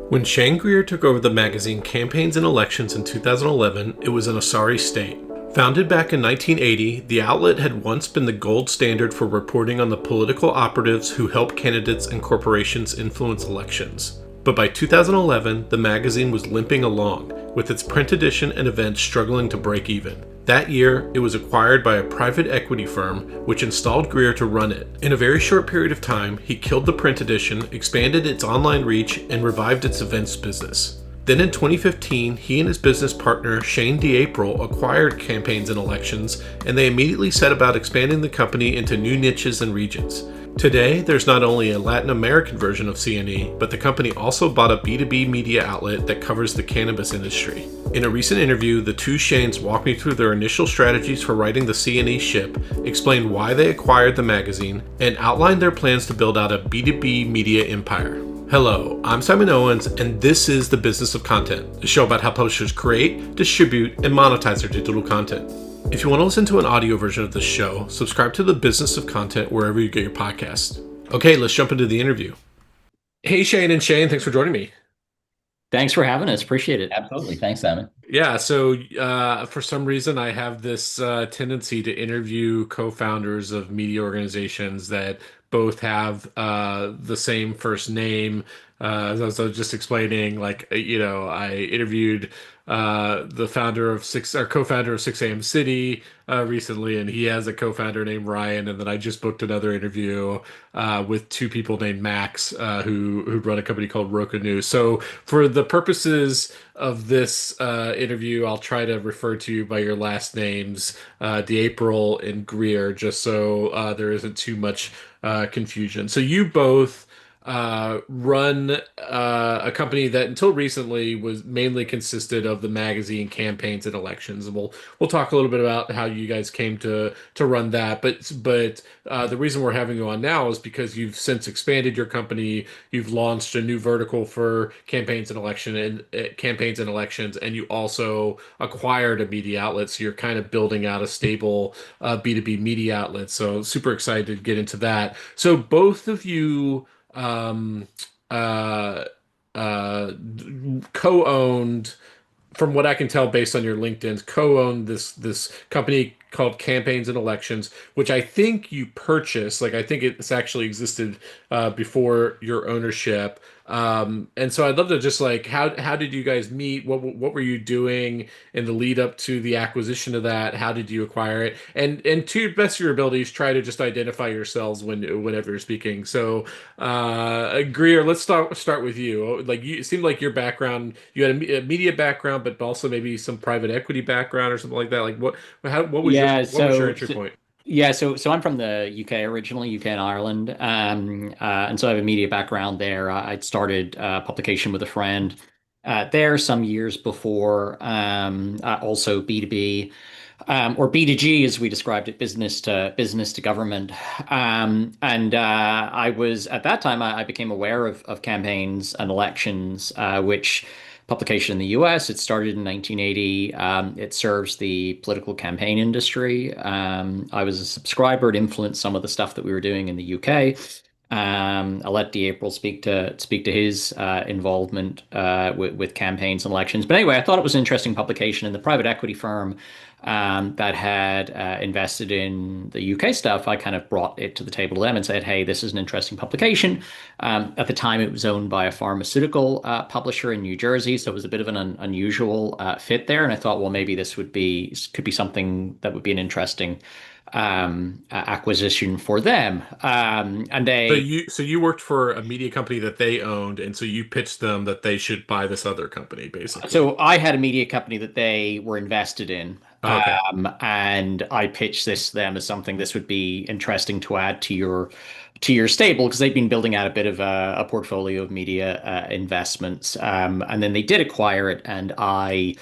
When Shane Greer took over the magazine Campaigns and Elections in 2011, it was in a sorry state. Founded back in 1980, the outlet had once been the gold standard for reporting on the political operatives who help candidates and corporations influence elections. But by 2011, the magazine was limping along, with its print edition and events struggling to break even. That year, it was acquired by a private equity firm, which installed Greer to run it. In a very short period of time, he killed the print edition, expanded its online reach, and revived its events business. Then in 2015, he and his business partner, Shane Greer, acquired Campaigns and Elections, and they immediately set about expanding the company into new niches and regions. Today, there's not only a Latin American version of C&E, but the company also bought a B2B media outlet that covers the cannabis industry. In a recent interview, the two Shanes walked me through their initial strategies for writing the C&E ship, explained why they acquired the magazine, and outlined their plans to build out a B2B media empire. Hello, I'm Simon Owens, and this is The Business of Content, a show about how publishers create, distribute, and monetize their digital content. If you want to listen to an audio version of this show, subscribe to The Business of Content wherever you get your podcasts. Okay, let's jump into the interview. Hey, Shane and Shane, thanks for joining me. Thanks for having us. Appreciate it. Absolutely. Thanks, Simon. Yeah, so for some reason, I have this tendency to interview co-founders of media organizations that both have the same first name. As I was just explaining, I interviewed the founder of co-founder of 6 a.m. City recently, and he has a co-founder named Ryan. And then I just booked another interview with two people named Max who run a company called Roku News. So for the purposes of this interview, I'll try to refer to you by your last names, D'April and Greer, just so there isn't too much confusion. So you both run a company that until recently was mainly consisted of the magazine Campaigns and Elections, and we'll talk a little bit about how you guys came to run that. But the reason we're having you on now is because you've since expanded your company. You've launched a new vertical for campaigns and elections, and you also acquired a media outlet. So you're kind of building out a stable B2B media outlet. So super excited to get into that. So both of you um, uh, uh, co-owned, from what I can tell based on your LinkedIn, co-owned this company called Campaigns and Elections, which I think you purchased. Like I think it's actually existed before your ownership. And so I'd love to just like how did you guys meet? What were you doing in the lead up to the acquisition of that? How did you acquire it? And to the best of your abilities, try to just identify yourselves whenever you're speaking. So Greer, let's start with you. Like you, it seemed like your background, you had a media background, but also maybe some private equity background or something like that. Like what was Yeah, what was your so, entry so point? yeah, so I'm from the UK originally, UK and Ireland, and so I have a media background there. I'd started publication with a friend there some years before. Also B2B or B2G as we described it, business to government. And I was at that time I became aware of campaigns and elections, which publication in the US. It started in 1980. It serves the political campaign industry. I was a subscriber. It influenced some of the stuff that we were doing in the UK. I'll let D'April speak to his involvement with campaigns and elections. But anyway, I thought it was an interesting publication, and the private equity firm that had invested in the UK stuff, I kind of brought it to the table to them and said, "Hey, this is an interesting publication." At the time, it was owned by a pharmaceutical publisher in New Jersey, so it was a bit of an unusual fit there. And I thought, well, maybe could be something that would be an interesting acquisition for them. And they So you worked for a media company that they owned, and so you pitched them that they should buy this other company, basically. So I had a media company that they were invested in, Oh, okay. and I pitched this to them as something this would be interesting to add to your stable because they've been building out a bit of a portfolio of media investments, and then they did acquire it, and I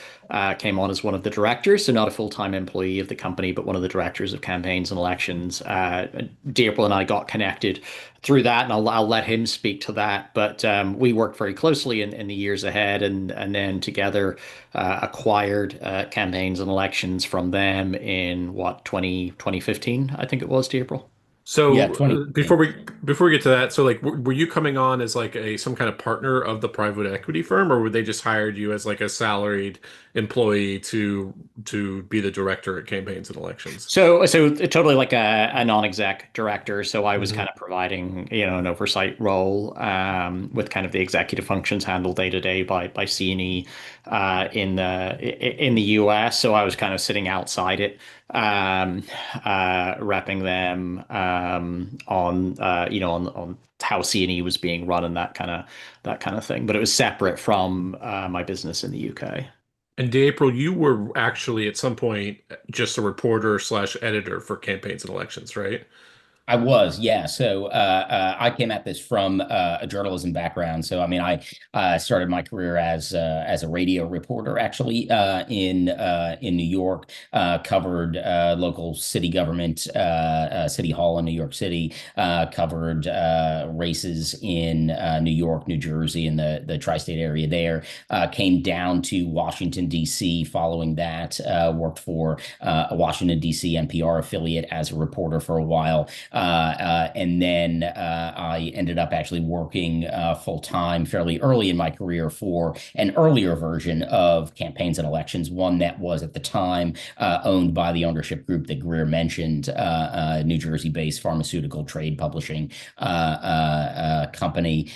came on as one of the directors, so not a full-time employee of the company, but one of the directors of campaigns and elections. D'April and I got connected through that, and I'll let him speak to that. But we worked very closely in the years ahead, and then together acquired campaigns and elections from them in what 2015, I think it was, D'April. Yeah, So before 2015. we get to that, so like were you coming on as like a some kind of partner of the private equity firm, or were they just hired you as like a salaried employee to be the director at campaigns and elections? So totally like a non-exec director. So I was Hmm. kind of providing, an oversight role with kind of the executive functions handled day to day by C&E in the US. So I was kind of sitting outside it, repping them on how C&E was being run and that kind of thing. But it was separate from my business in the UK. And April, you were actually at some point just a reporter slash editor for campaigns and elections, right? I was, yeah. So I came at this from a journalism background. So I mean, I started my career as a radio reporter, actually, in New York. Covered local city government, city hall in New York City. Covered races in New York, New Jersey, and the tri-state area there. Came down to Washington D.C. Following that, worked for a Washington D.C. NPR affiliate as a reporter for a while. And then I ended up actually working full time fairly early in my career for an earlier version of campaigns and elections, one that was at the time owned by the ownership group that Greer mentioned, New Jersey based pharmaceutical trade publishing company.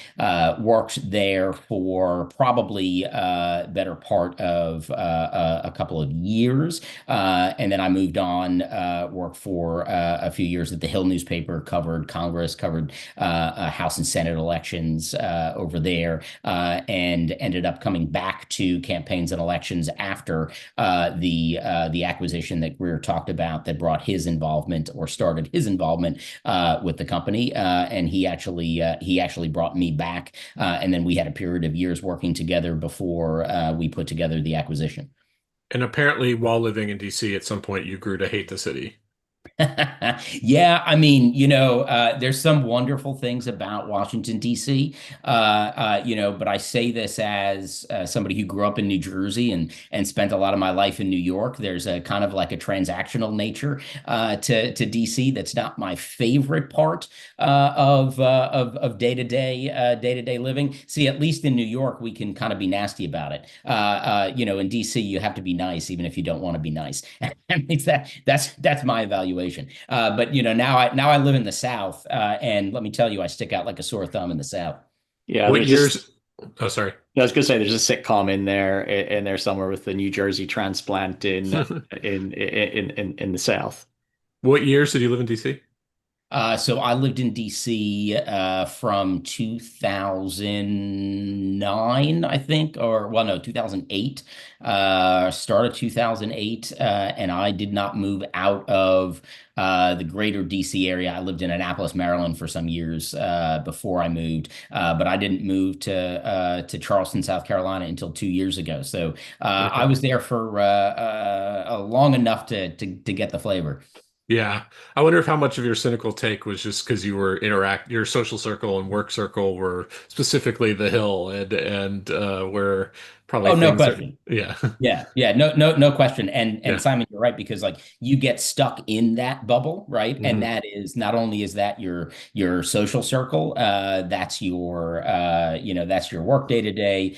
Worked there for probably better part of a couple of years. And then I moved on, worked for a few years at the Hill newspaper, covered Congress, covered House and Senate elections over there, and ended up coming back to campaigns and elections after the acquisition that Greer talked about that brought his involvement or started his involvement with the company. And he actually brought me back, and then we had a period of years working together before we put together the acquisition. And apparently, while living in DC, at some point you grew to hate the city. Yeah, I mean, there's some wonderful things about Washington, D.C. But I say this as somebody who grew up in New Jersey and spent a lot of my life in New York. There's a kind of like a transactional nature to D.C. that's not my favorite part of day-to-day living. See, at least in New York, we can kind of be nasty about it. In D.C., you have to be nice, even if you don't want to be nice. I mean, that's my evaluation. But now I live in the South, and let me tell you, I stick out like a sore thumb in the South. Yeah, What there's just years? Oh, sorry. I was gonna say there's a sitcom in there somewhere with the New Jersey transplant in the South. What years did you live in DC? So I lived in DC from 2009, I think, or well, no, 2008, start of 2008, and I did not move out of the greater DC area. I lived in Annapolis, Maryland for some years before I moved, but I didn't move to Charleston, South Carolina until 2 years ago. So I Okay. was there for long enough to get the flavor. Yeah. I wonder if how much of your cynical take was just because you were your social circle and work circle were specifically the Hill and where probably Oh, no things are, question. yeah. Yeah, no question. And Yeah. Simon, you're right because like you get stuck in that bubble, right? And Hmm. that is not only is that your social circle, that's your work day to day.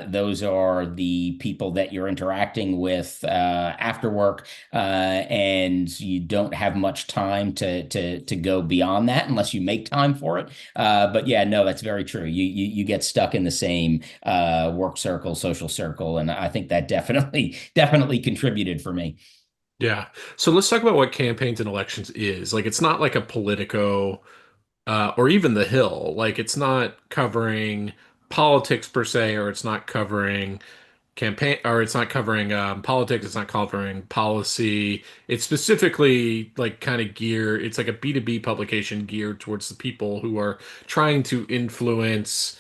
Those are the people that you're interacting with after work, and you don't have much time to go beyond that unless you make time for it. But yeah, no, that's very true. You get stuck in the same work circle, social circle, and I think that definitely contributed for me. Yeah. So let's talk about what campaigns and elections is. Like, it's not like a Politico or even The Hill. Like, it's not covering politics per se, or it's not covering campaign, or it's not covering politics. It's not covering policy. It's specifically like kind of it's like a B2B publication geared towards the people who are trying to influence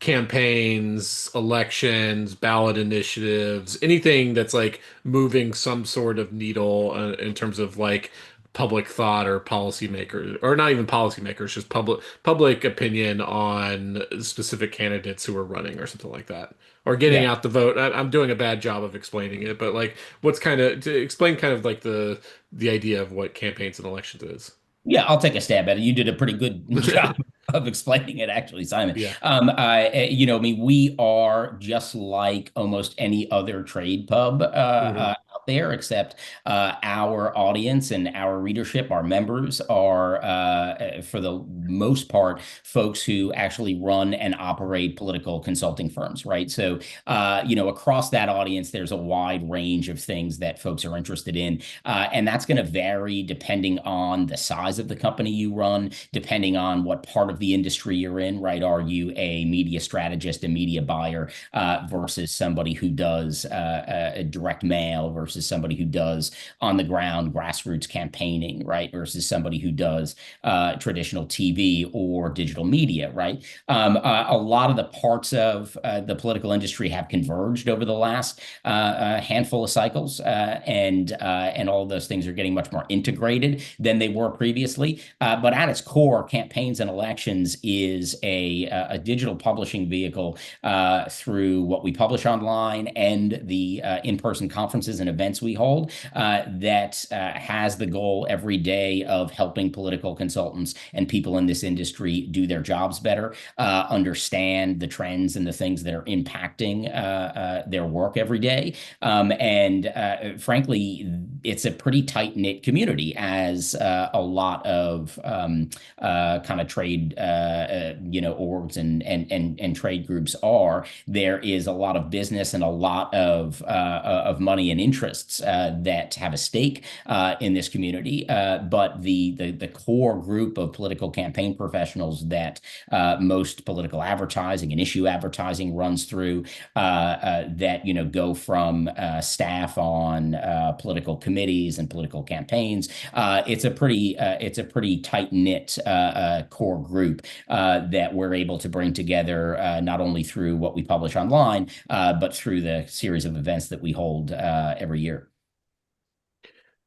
campaigns, elections, ballot initiatives, anything that's like moving some sort of needle in terms of like public thought or policymakers, or not even policymakers, just public opinion on specific candidates who are running or something like that, or getting Yeah. out the vote. I'm doing a bad job of explaining it, but like what's kind of to explain kind of like the idea of what campaigns and elections is. Yeah, I'll take a stab at it. You did a pretty good job of explaining it, actually, Simon. Yeah. I mean, we are just like almost any other trade pub Hmm. out there, except our audience and our readership, our members are, for the most part, folks who actually run and operate political consulting firms, right? So, across that audience, there's a wide range of things that folks are interested in. And that's going to vary depending on the size of the company you run, depending on what part of the industry you're in, right? Are you a media strategist, a media buyer, versus somebody who does a direct mail versus somebody who does on the ground grassroots campaigning, right? Versus somebody who does traditional TV or digital media, right? A lot of the parts of the political industry have converged over the last handful of cycles, and all of those things are getting much more integrated than they were previously. But at its core, campaigns and elections is a digital publishing vehicle through what we publish online and the in-person conferences and events we hold that has the goal every day of helping political consultants and people in this industry do their jobs better, understand the trends and the things that are impacting their work every day. And frankly, it's a pretty tight knit community, as a lot of kind of trade, orgs and trade groups are. There is a lot of business and a lot of money and interests that have a stake in this community. But the core group of political campaign professionals that most political advertising and issue advertising runs through, that go from staff on political committees and political campaigns. It's a pretty tight knit core group that we're able to bring together, not only through what we publish online, but through the series of events that we hold every year.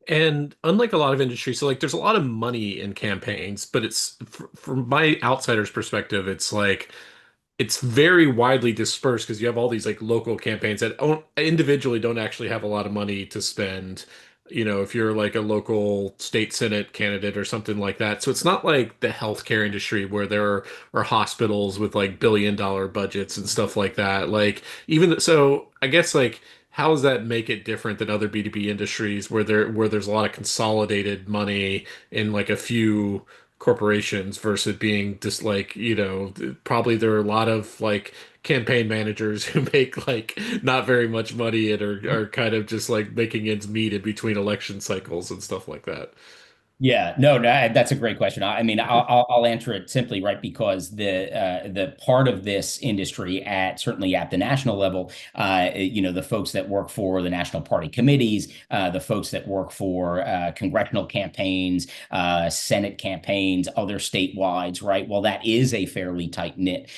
And unlike a lot of industries, so like there's a lot of money in campaigns, but from my outsider's perspective, it's like it's very widely dispersed because you have all these like local campaigns that individually don't actually have a lot of money to spend. If you're like a local state senate candidate or something like that. So it's not like the healthcare industry where are hospitals with like billion-dollar budgets and stuff like that. Like so I guess like how does that make it different than other B2B industries where there's a lot of consolidated money in like a few corporations versus being just like, probably there are a lot of like campaign managers who make like not very much money and are kind of just like making ends meet in between election cycles and stuff like that. Yeah, no, no, that's a great question. I mean, I'll answer it simply, right? Because the part of this industry at certainly at the national level, the folks that work for the national party committees, the folks that work for congressional campaigns, Senate campaigns, other statewide, right? Well, that is a fairly tight knit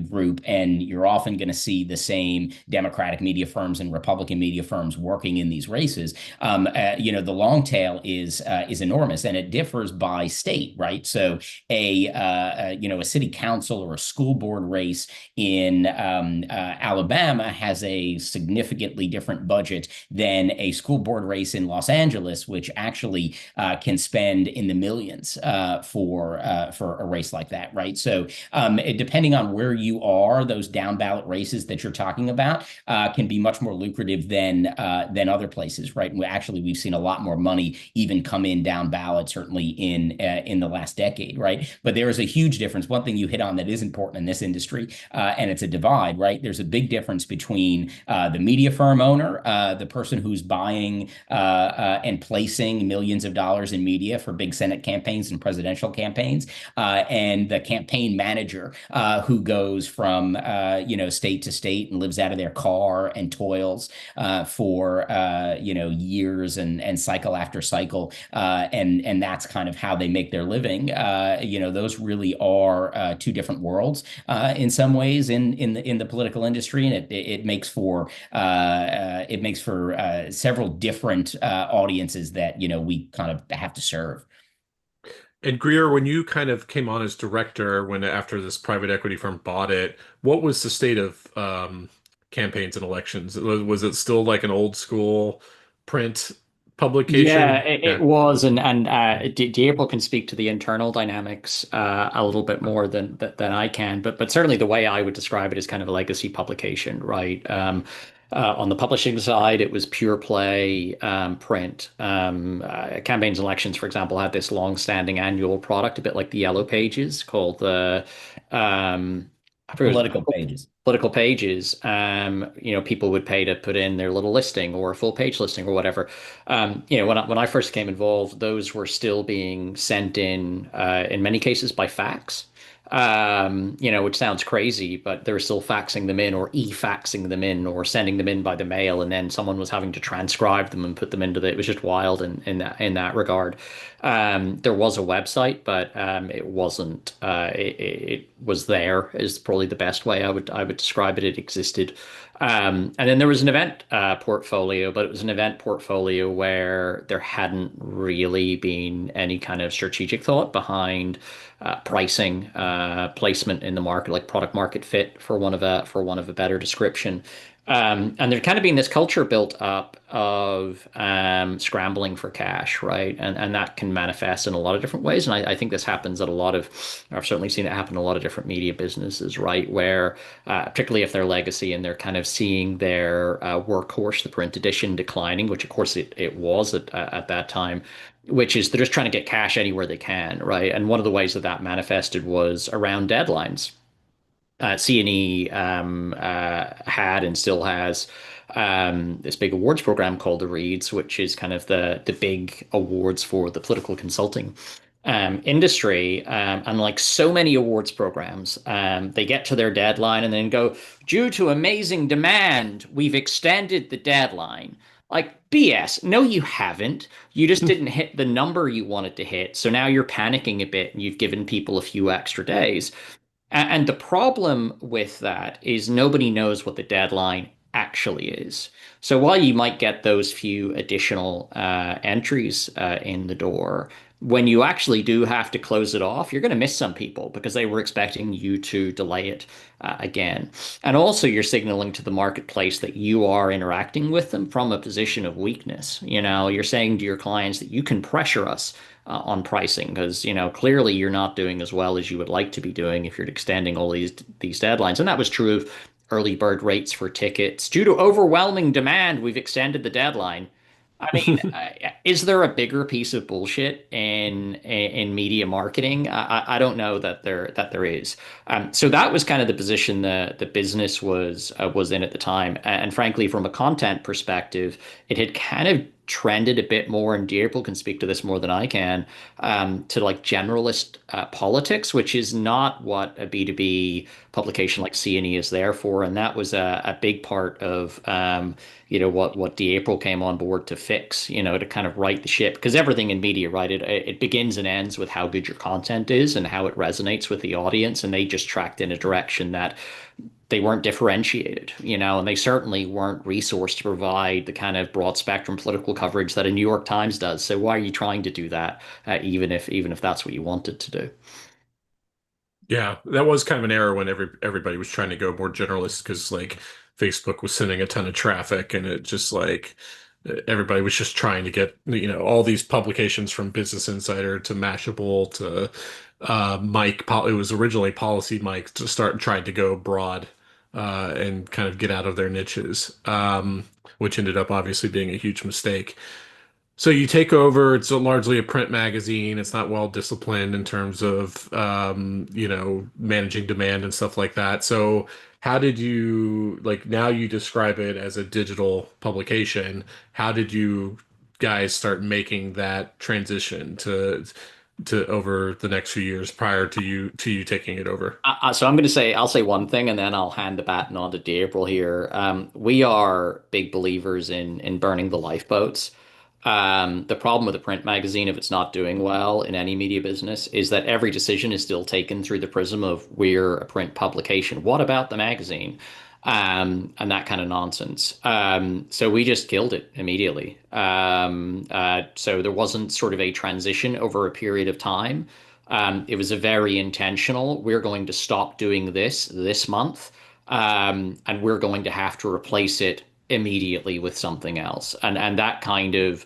group, and you're often going to see the same Democratic media firms and Republican media firms working in these races. The long tail is enormous, and it differs by state, right? So a city council or a school board race in Alabama has a significantly different budget than a school board race in Los Angeles, which actually can spend in the millions for a race like that, right? So depending on where you are, those down ballot races that you're talking about can be much more lucrative than other places, right? Actually, we've seen a lot more money even come in down ballot, certainly in the last decade, right? But there is a huge difference. One thing you hit on that is important in this industry, and it's a divide, right? There's a big difference between the media firm owner, the person who's buying and placing millions of dollars in media for big Senate campaigns and presidential campaigns, and the campaign manager who goes from state to state and lives out of their car and toils for years and cycle after cycle, and that's kind of how they make their living. Those really are two different worlds in some ways in the political industry, and it makes for several different audiences that we kind of have to serve. And Greer, when you kind of came on as director, when after this private equity firm bought it, what was the state of campaigns and elections? Was it still like an old school print Yeah, publication? it Yeah. was, and April can speak to the internal dynamics a little bit more than I can, but certainly the way I would describe it is kind of a legacy publication, right? On the publishing side, it was pure play print. Campaigns and Elections, for example, had this long-standing annual product, a bit like the Yellow Pages, called the I forget what it Political was, pages. political pages. People would pay to put in their little listing or a full page listing or whatever. When I first came involved, those were still being sent in many cases by fax. Which sounds crazy, but they were still faxing them in or e-faxing them in or sending them in by the mail, and then someone was having to transcribe them and put them into the. It was just wild in that regard. There was a website, but it wasn't. It was there is probably the best way I would describe it. It existed. And then there was an event portfolio, but it was an event portfolio where there hadn't really been any kind of strategic thought behind pricing, placement in the market, like product market fit for one of a better description. And there's kind of been this culture built up of scrambling for cash, right? And that can manifest in a lot of different ways. And I think this happens at a lot of, I've certainly seen it happen in a lot of different media businesses, right? Where, particularly if they're legacy and they're kind of seeing their workhorse, the print edition, declining, which of course it was at that time, which is they're just trying to get cash anywhere they can, right? And one of the ways that manifested was around deadlines. C&E had and still has this big awards program called the Reads, which is kind of the big awards for the political consulting industry. And like so many awards programs, they get to their deadline and then go, due to amazing demand, we've extended the deadline. Like BS. No, you haven't. You just didn't hit the number you wanted to hit. So now you're panicking a bit and you've given people a few extra days. And the problem with that is nobody knows what the deadline actually is. So while you might get those few additional entries in the door, when you actually do have to close it off, you're going to miss some people because they were expecting you to delay it again. And also, you're signaling to the marketplace that you are interacting with them from a position of weakness. You're saying to your clients that you can pressure us on pricing because clearly you're not doing as well as you would like to be doing if you're extending all these deadlines. And that was true of early bird rates for tickets. Due to overwhelming demand, we've extended the deadline. I mean, is there a bigger piece of bullshit in media marketing? I don't know that there is. So that was kind of the position the business was in at the time, and frankly, from a content perspective, it had kind of trended a bit more, and Deirdre can speak to this more than I can, to like generalist politics, which is not what a B2B publication like C&E is there for. And that was a big part of what April came on board to fix, to kind of right the ship. Because everything in media, right, it begins and ends with how good your content is and how it resonates with the audience. And they just tracked in a direction that they weren't differentiated, and they certainly weren't resourced to provide the kind of broad spectrum political coverage that a New York Times does. So why are you trying to do that, even if that's what you wanted to do? Yeah, that was kind of an era when everybody was trying to go more generalist because like Facebook was sending a ton of traffic and it just like everybody was just trying to get all these publications from Business Insider to Mashable to Mike. It was originally Policy Mike to start trying to go broad and kind of get out of their niches, which ended up obviously being a huge mistake. So you take over, it's largely a print magazine. It's not well disciplined in terms of managing demand and stuff like that. So how did you like now you describe it as a digital publication? How did you guys start making that transition to over the next few years prior to you taking it over? So I'll say one thing and then I'll hand the baton on to April here. We are big believers in burning the lifeboats. The problem with a print magazine, if it's not doing well in any media business, is that every decision is still taken through the prism of we're a print publication. What about the magazine? And that kind of nonsense. So we just killed it immediately. So there wasn't sort of a transition over a period of time. It was a very intentional, we're going to stop doing this month, and we're going to have to replace it immediately with something else. And that kind of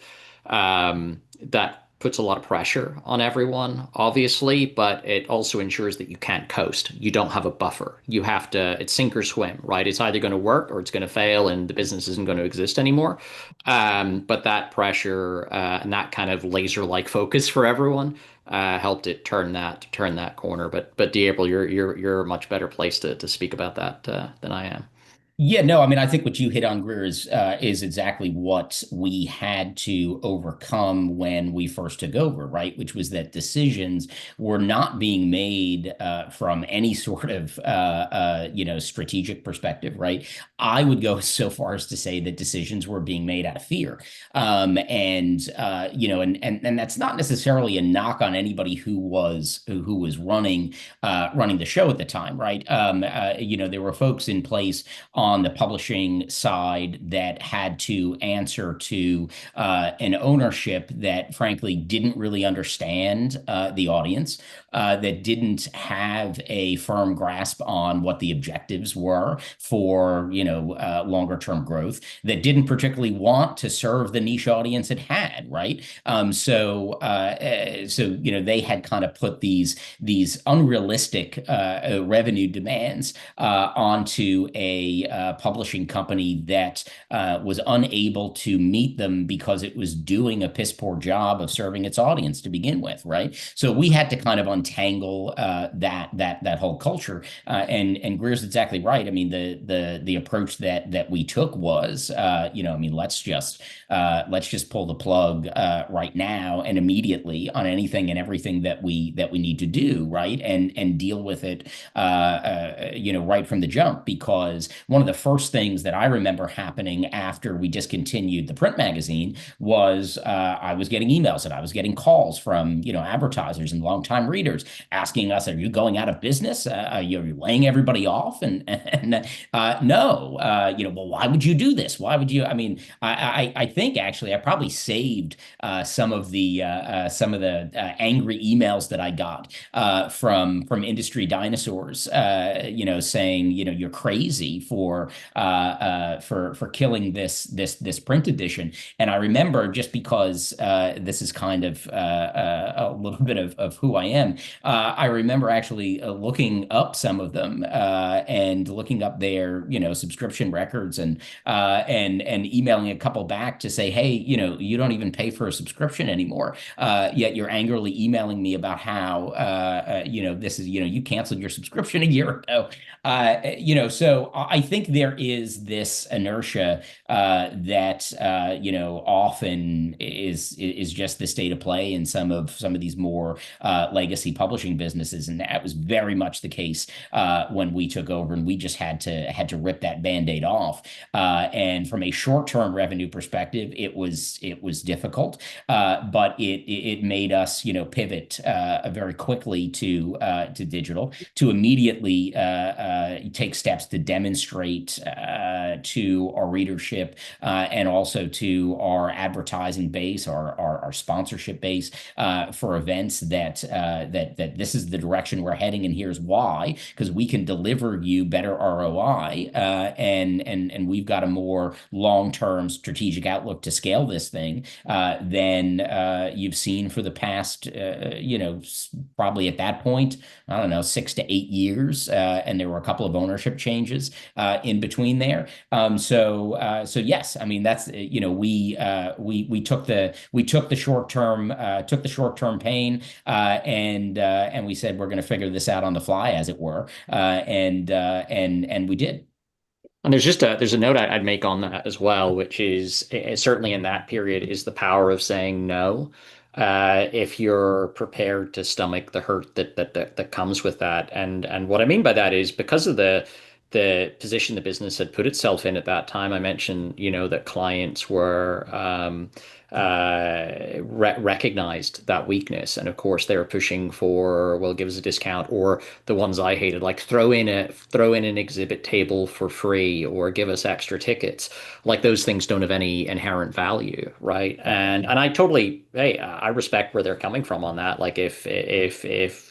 That puts a lot of pressure on everyone, obviously, but it also ensures that you can't coast. You don't have a buffer. You have to, it's sink or swim, right? It's either going to work or it's going to fail and the business isn't going to exist anymore. But that pressure and that kind of laser-like focus for everyone helped it turn that corner. But D'April, you're a much better place to speak about that than I am. Yeah, no, I mean, I think what you hit on, Greer, is exactly what we had to overcome when we first took over, right? Which was that decisions were not being made from any sort of strategic perspective, right? I would go so far as to say that decisions were being made out of fear, and that's not necessarily a knock on anybody who was running the show at the time, right? There were folks in place on the publishing side that had to answer to an ownership that frankly didn't really understand the audience, that didn't have a firm grasp on what the objectives were for longer term growth, that didn't particularly want to serve the niche audience it had, right? They had kind of put these unrealistic revenue demands onto a publishing company that was unable to meet them because it was doing a piss poor job of serving its audience to begin with, right? So we had to kind of untangle that whole culture. And Greer's exactly right. I mean, the approach that we took was, I mean, let's just pull the plug right now and immediately on anything and everything that we need to do, right? And deal with it, right from the jump. Because one of the first things that I remember happening after we discontinued the print magazine was I was getting emails and I was getting calls from advertisers and longtime readers asking us, "Are you going out of business? Are you laying everybody off?" And no, well, why would you do this? Why would you? I mean, I think actually I probably saved some of the angry emails that I got from industry dinosaurs, saying, you're crazy for killing this print edition. And I remember, just because this is kind of a little bit of who I am, I remember actually looking up some of them and looking up their subscription records, and emailing a couple back to say, hey, you don't even pay for a subscription anymore, yet you're angrily emailing me about how this is, you canceled your subscription a year ago. So I think there is this inertia that often is just the state of play in some of these more legacy publishing businesses, and that was very much the case when we took over, and we just had to rip that Band-Aid off. And from a short-term revenue perspective, it was difficult, but it made us pivot very quickly to digital, to immediately take steps to demonstrate to our readership, and also to our advertising base, our sponsorship base, for events, that this is the direction we're heading, and here's why: because we can deliver you better ROI, and we've got a more long-term strategic outlook to scale this thing than you've seen for the past, probably at that point, I don't know, 6 to 8 years, and there were a couple of ownership changes in between there. So yes, I mean, that's, we took the short term pain, and we said we're going to figure this out on the fly, as it were, and we did. And there's a note I'd make on that as well, which is certainly in that period is the power of saying no. If you're prepared to stomach the hurt that comes with that. And what I mean by that is, because of the position the business had put itself in at that time. I mentioned, that clients were recognized that weakness, and of course they were pushing for, well, give us a discount, or the ones I hated, like throw in an exhibit table for free, or give us extra tickets. Like, those things don't have any inherent value, right? And I totally, hey, I respect where they're coming from on that. Like, if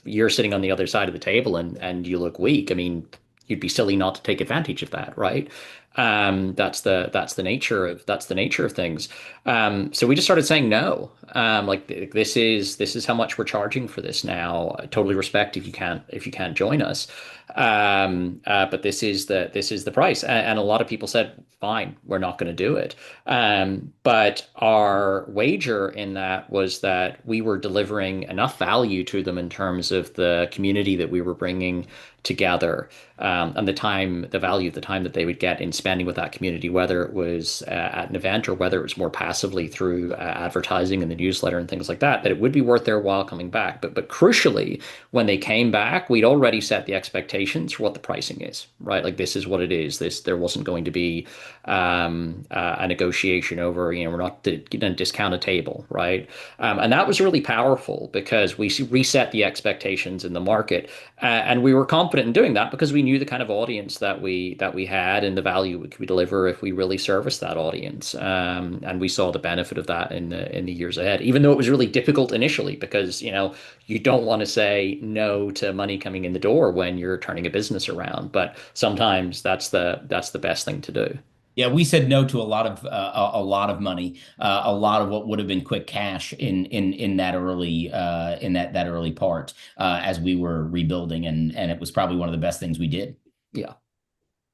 you're sitting on the other side of the table and you look weak, I mean, you'd be silly not to take advantage of that, right? That's the nature of things. So we just started saying no. Like this is how much we're charging for this now. I totally respect if you can't join us. But this is the price. And a lot of people said, fine, we're not going to do it. But our wager in that was that we were delivering enough value to them in terms of the community that we were bringing together, and the value of the time that they would get in spending with that community, whether it was at an event or whether it was more passively through advertising in the newsletter and things like that, that it would be worth their while coming back. But crucially, when they came back, we'd already set the expectations for what the pricing is, right? Like this is what it is. There wasn't going to be a negotiation over, we're not going to discount a table, right? And that was really powerful because we reset the expectations in the market, and we were confident in doing that because we knew the kind of audience that we had and the value we could deliver if we really serviced that audience. And we saw the benefit of that in the years ahead, even though it was really difficult initially because you don't want to say no to money coming in the door when you're turning a business around, but sometimes that's the best thing to do. Yeah, we said no to a lot of money, a lot of what would have been quick cash in that early that early part as we were rebuilding, and it was probably one of the best things we did. Yeah.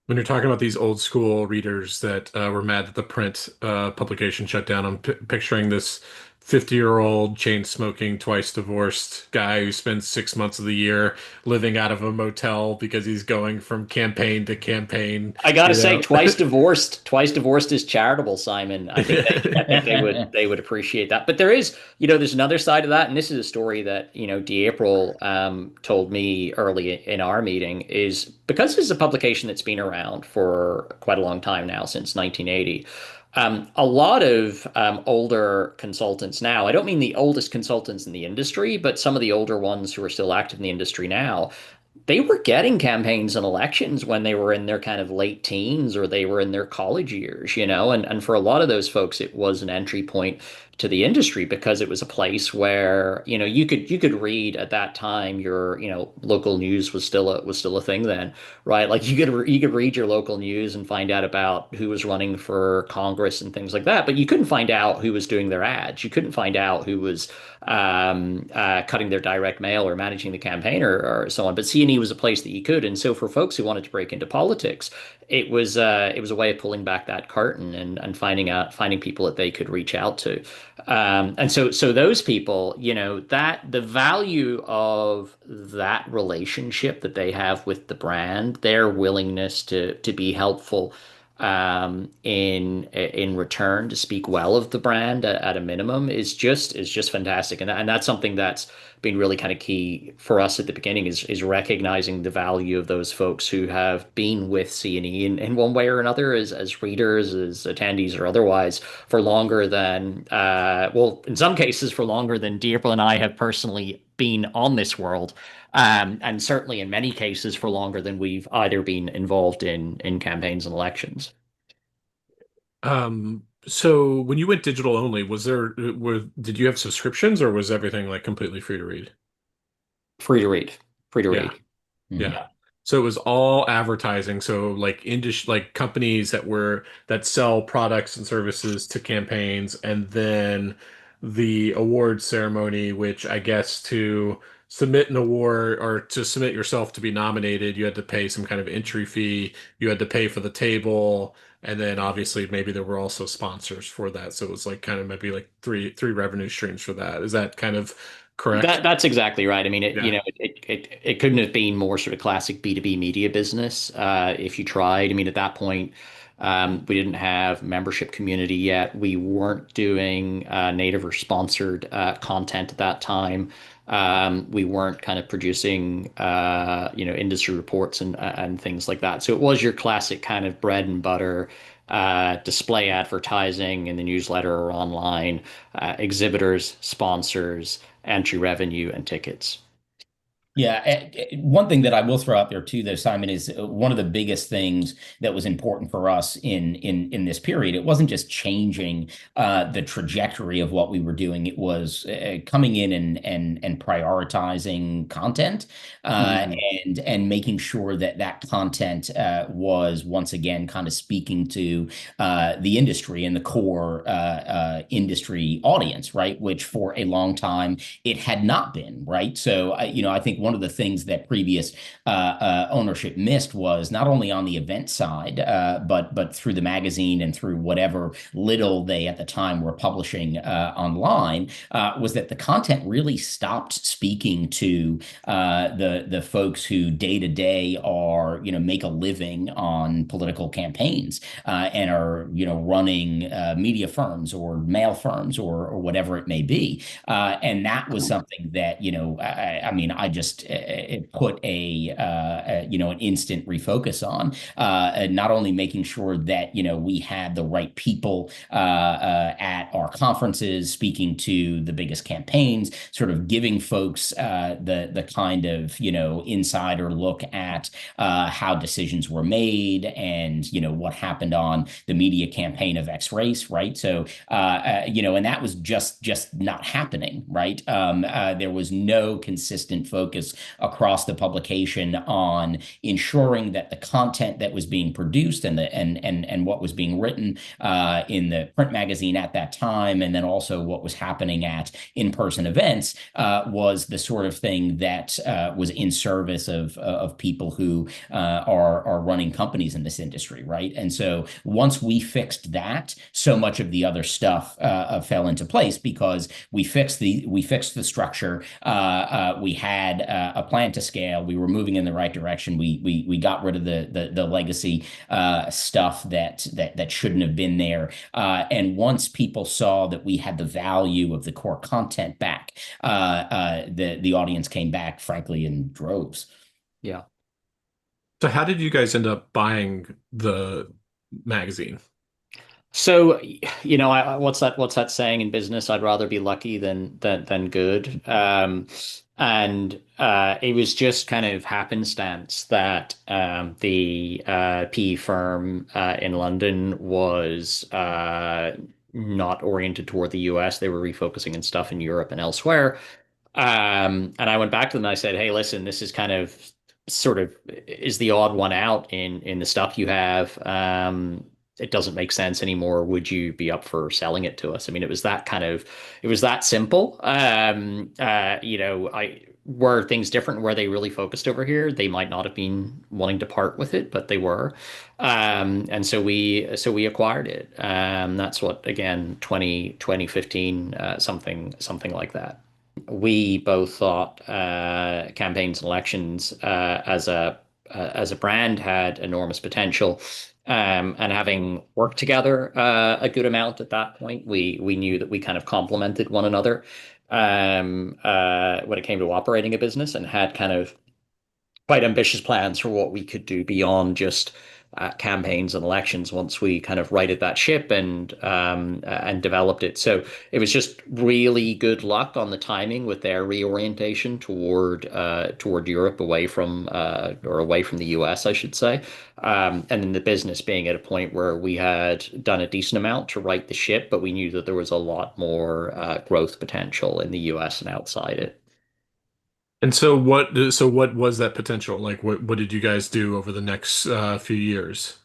When you're talking about these old school readers that were mad that the print publication shut down, I'm picturing this 50-year-old chain smoking, twice divorced guy who spends 6 months of the year living out of a motel because he's going from campaign to campaign, I gotta you say, know? twice divorced is charitable, Simon. I think they would appreciate that. But there's another side of that, and this is a story that April told me early in our meeting. Is because this is a publication that's been around for quite a long time now, since 1980. A lot of older consultants now, I don't mean the oldest consultants in the industry, but some of the older ones who are still active in the industry now, they were getting campaigns and elections when they were in their kind of late teens or they were in their college years, and for a lot of those folks, it was an entry point to the industry because it was a place where, you could read at that time your, local news was still a thing then, right? Like you could read your local news and find out about who was running for Congress and things like that, but you couldn't find out who was doing their ads. You couldn't find out who was cutting their direct mail or managing the campaign or so on. But C&E was a place that you could. And so for folks who wanted to break into politics, it was a way of pulling back that curtain and finding people that they could reach out to. And so those people, that the value of that relationship that they have with the brand, their willingness to be helpful in return to speak well of the brand at a minimum is just fantastic, and that's something that's been really kind of key for us at the beginning is recognizing the value of those folks who have been with C&E in one way or another as readers, as attendees, or otherwise for longer than well, in some cases for longer than Dearple and I have personally been on this world. And certainly in many cases for longer than we've either been involved in campaigns and elections. So when you went digital only, did you have subscriptions or was everything like completely free to read? Free to read. Free to Yeah. read. Mhm. Yeah. So it was all advertising. So like like companies that sell products and services to campaigns, and then the award ceremony, which I guess to submit an award or to submit yourself to be nominated, you had to pay some kind of entry fee. You had to pay for the table, and then obviously maybe there were also sponsors for that. So it was like kind of maybe like three revenue streams for that. Is that kind of correct? That's exactly right. I mean, Yeah. it couldn't have been more sort of classic B2B media business if you tried. I mean, at that point, we didn't have membership community yet. We weren't doing native or sponsored content at that time. We weren't kind of producing, industry reports and things like that. So it was your classic kind of bread and butter display advertising in the newsletter or online, exhibitors, sponsors, entry revenue, and tickets. Yeah, one thing that I will throw out there too, though, Simon, is one of the biggest things that was important for us in this period. It wasn't just changing the trajectory of what we were doing. It was coming in and prioritizing content uh, Mm. and making sure that that content was once again kind of speaking to the industry and the core industry audience, right? Which for a long time it had not been, right? So, I think one of the things that previous ownership missed was not only on the event side, but through the magazine and through whatever little they at the time were publishing online, was that the content really stopped speaking to the folks who day to day are make a living on political campaigns and are running media firms or mail firms or whatever it may be. And that was something that, I mean, I just it put an instant refocus on, and not only making sure that, we had the right people at our conferences speaking to the biggest campaigns, sort of giving folks the kind of, insider look at how decisions were made and, what happened on the media campaign of X race, right? So and that was just not happening, right? There was no consistent focus across the publication on ensuring that the content that was being produced and what was being written in the print magazine at that time, and then also what was happening at in-person events, was the sort of thing that was in service of people who are running companies in this industry, right? And so once we fixed that, so much of the other stuff fell into place because we fixed the structure. We had a plan to scale. We were moving in the right direction. We got rid of the legacy stuff that shouldn't have been there. And once people saw that we had the value of the core content back, the audience came back, frankly, in droves. Yeah. So how did you guys end up buying the magazine? So, what's that saying in business? I'd rather be lucky than good. And it was just kind of happenstance that the PE firm in London was not oriented toward the US. They were refocusing and stuff in Europe and elsewhere. And I went back to them and I said, "Hey, listen, this is kind of sort of is the odd one out in the stuff you have. It doesn't make sense anymore. Would you be up for selling it to us?" I mean, it was that simple. I were things different where they really focused over here, they might not have been wanting to part with it, but they were. And so we acquired it. That's what, again, 2015, something like that. We both thought campaigns and elections as a brand had enormous potential. And having worked together a good amount at that point, we knew that we kind of complemented one another when it came to operating a business, and had kind of quite ambitious plans for what we could do beyond just campaigns and elections once we kind of righted that ship and developed it. So it was just really good luck on the timing with their reorientation toward Europe, away from the US, I should say. And then the business being at a point where we had done a decent amount to right the ship, but we knew that there was a lot more growth potential in the US and outside it. And so what was that potential? Like what did you guys do over the next few years?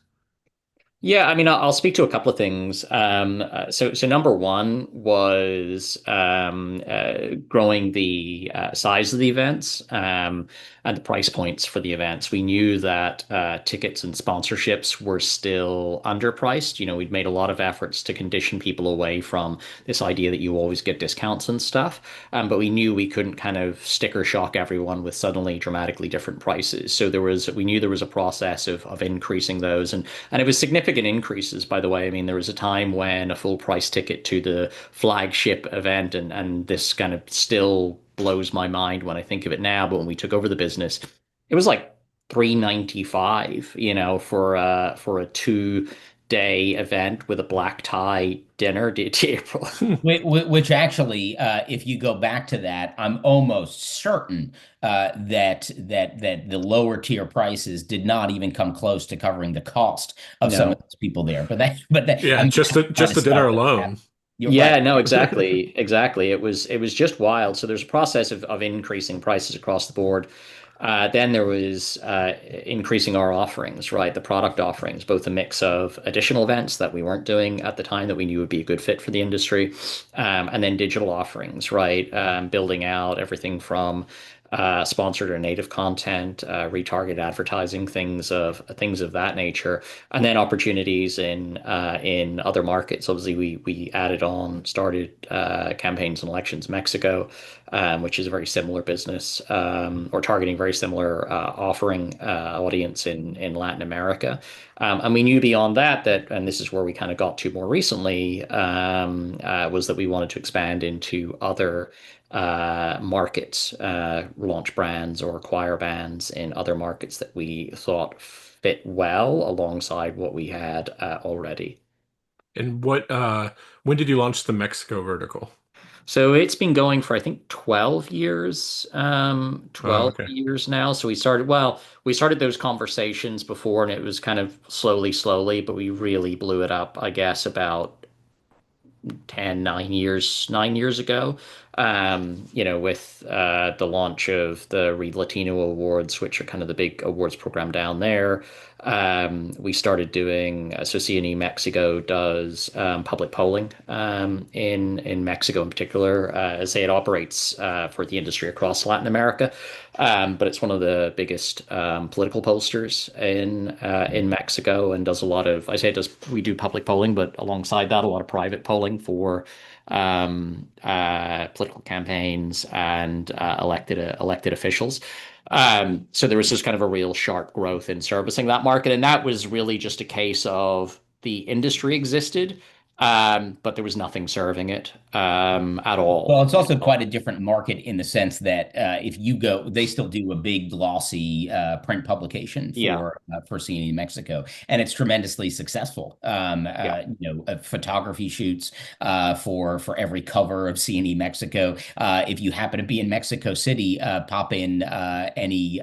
Yeah, I mean, I'll speak to a couple of things. So number one was growing the size of the events and the price points for the events. We knew that tickets and sponsorships were still underpriced. We'd made a lot of efforts to condition people away from this idea that you always get discounts and stuff. But we knew we couldn't kind of sticker shock everyone with suddenly dramatically different prices. So we knew there was a process of increasing those, and it was significant increases, by the way. I mean, there was a time when a full price ticket to the flagship event, and this kind of still blows my mind when I think of it now, but when we took over the business, it was like 395, for a day event with a black tie dinner. Do you, Which actually, if you go back to that, I'm almost certain that the lower tier prices did not even come close to covering the cost of some of no. those people there. But I Yeah, mean, just that's the kind just of the dinner stuff that happens. alone. You're Yeah, right. no, exactly. Exactly. It was just wild. So there's a process of increasing prices across the board. Then there was increasing our offerings, right? The product offerings, both a mix of additional events that we weren't doing at the time that we knew would be a good fit for the industry, and then digital offerings, right? Building out everything from sponsored or native content, retargeted advertising, things of that nature, and then opportunities in other markets. Obviously, we started campaigns and elections Mexico, which is a very similar business, or targeting very similar offering audience in Latin America. And we knew beyond that, and this is where we kind of got to more recently, was that we wanted to expand into other markets, launch brands or acquire brands in other markets that we thought fit well alongside what we had already. And when did you launch the Mexico vertical? So it's been going for I think 12 Okay. years now. So we started those conversations before and it was kind of slowly, but we really blew it up, I guess, about 9 years ago. With the launch of the Read Latino Awards, which are kind of the big awards program down there. We started doing so CNE Mexico does public polling in Mexico in particular. As I say, it operates for the industry across Latin America, but it's one of the biggest political pollsters in Mexico and does a lot of. I say it does. We do public polling, but alongside that, a lot of private polling for political campaigns and elected officials. So there was just kind of a real sharp growth in servicing that market, and that was really just a case of the industry existed, but there was nothing serving it at Well, all. it's also quite a different market in the sense that if you go, they still do a big glossy print publication Yeah, for CNE Mexico, and it's tremendously successful. yeah, Photography shoots for every cover of CNE Mexico. If you happen to be in Mexico City, pop in any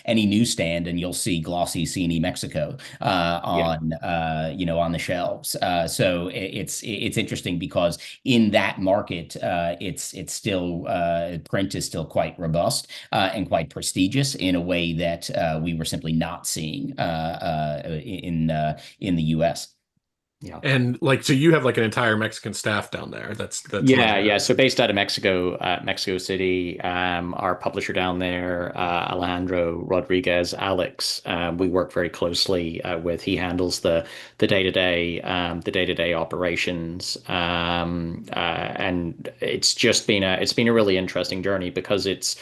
newsstand, and you'll see glossy CNE Mexico yeah. on the shelves. So it's interesting because in that market, it's still print is still quite robust and quite prestigious in a way that we were simply not seeing in the U.S. Yeah. And like, so you have like an entire Mexican staff down there. That's Yeah, running yeah. that. So based out of Mexico, Mexico City, our publisher down there, Alejandro Rodriguez, Alex, we work very closely with. He handles the day-to-day operations, and it's been a really interesting journey because it's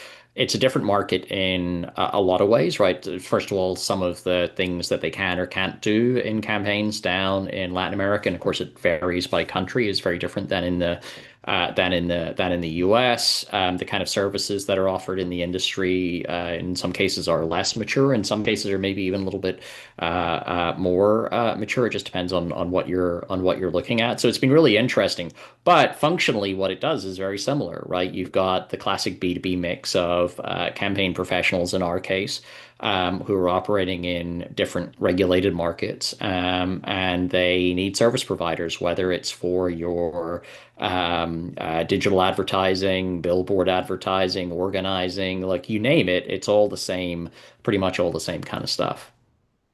a different market in a lot of ways, right? First of all, some of the things that they can or can't do in campaigns down in Latin America, and of course, it varies by country, is very different than in the US. The kind of services that are offered in the industry, in some cases, are less mature. In some cases, are maybe even a little bit more mature. It just depends on what you're looking at. So it's been really interesting. But functionally, what it does is very similar, right? You've got the classic B2B mix of campaign professionals in our case, who are operating in different regulated markets, and they need service providers, whether it's for your digital advertising, billboard advertising, organizing, like you name it, it's all the same, pretty much all the same kind of stuff.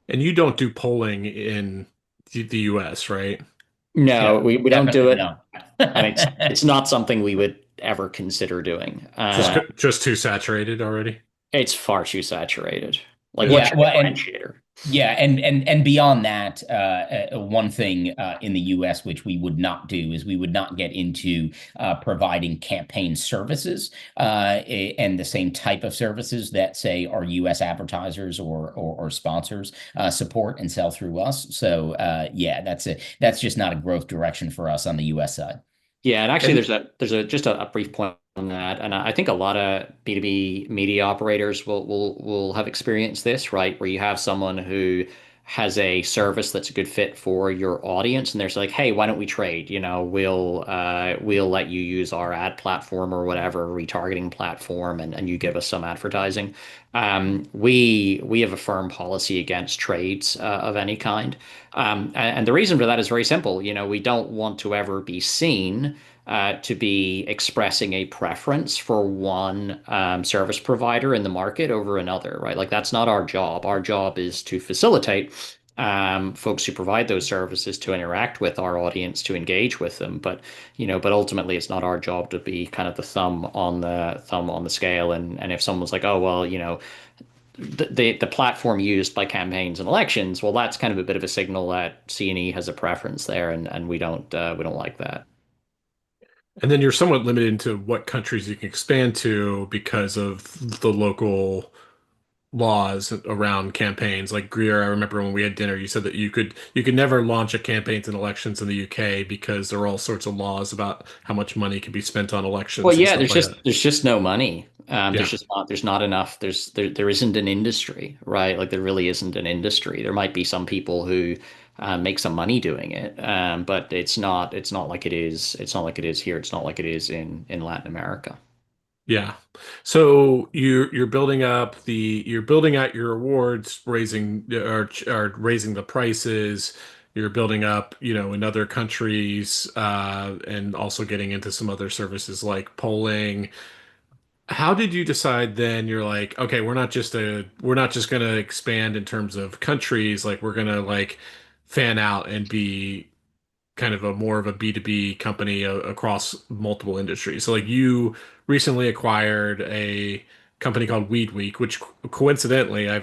And you don't do polling in the US, right? No, Yeah, we don't do definitely it. not. And it's not something we would ever consider doing. Well, Just too saturated already. It's far too saturated. Like, Yeah. what's yeah, your well, and differentiator? yeah, and beyond that, one thing in the U.S. which we would not do is we would not get into providing campaign services and the same type of services that say our U.S. advertisers or sponsors support and sell through us. So yeah, that's just not a growth direction for us on the U.S. side. Yeah, and actually, And there's just a brief point on that, and I think a lot of B2B media operators will have experienced this, right? Where you have someone who has a service that's a good fit for your audience, and there's like, hey, why don't we trade? We'll let you use our ad platform or whatever retargeting platform, and you give us some advertising. We have a firm policy against trades of any kind, and the reason for that is very simple. We don't want to ever be seen to be expressing a preference for one service provider in the market over another, right? Like that's not our job. Our job is to facilitate folks who provide those services to interact with our audience, to engage with them. But ultimately, it's not our job to be kind of the thumb on the scale. And if someone's like, oh well, the platform used by campaigns and elections, well, that's kind of a bit of a signal that C&E has a preference there, and we don't like that. And then you're somewhat limited to what countries you can expand to because of the local laws around campaigns. Like Greer, I remember when we had dinner, you said that you could never launch a campaigns and elections in the UK because there are all sorts of laws about how much money can be spent on Well, elections and yeah, stuff like that. there's just no money. Yeah. There's not enough. There isn't an industry, right? Like there really isn't an industry. There might be some people who make some money doing it, but it's not like it is. It's not like it is here. It's not like it is in Latin America. Yeah. So you're building out your awards, or raising the prices. You're building up, in other countries, and also getting into some other services like polling. How did you decide then you're like, okay, we're not just gonna expand in terms of countries, like we're gonna like fan out and be kind of a more of a B2B company across multiple industries. So like you recently acquired a company called Weed Week, which coincidentally I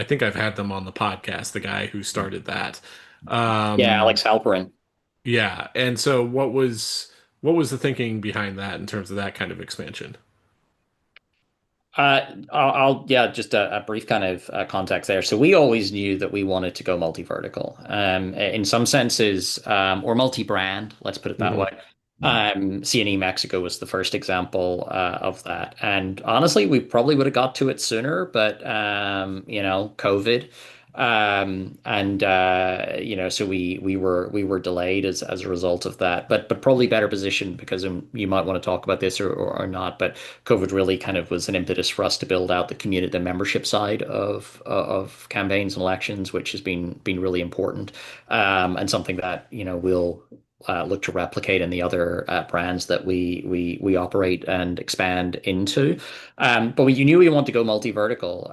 think I've had them on the podcast, the guy who started that. Yeah, Um, Alex Halperin. yeah. And so what was the thinking behind that in terms of that kind of expansion? Yeah, just a brief kind of context there. So we always knew that we wanted to go multi-vertical. In some senses, or multi-brand, let's put it that way. Hmm. C&E Mexico was the first example of that. And honestly, we probably would have got to it sooner, but COVID. So we were delayed as a result of that, but probably better positioned because you might want to talk about this or not. But COVID really kind of was an impetus for us to build out the community, the membership side of campaigns and elections, which has been really important, and something that we'll look to replicate in the other brands that we operate and expand into. But you knew we want to go multi-vertical.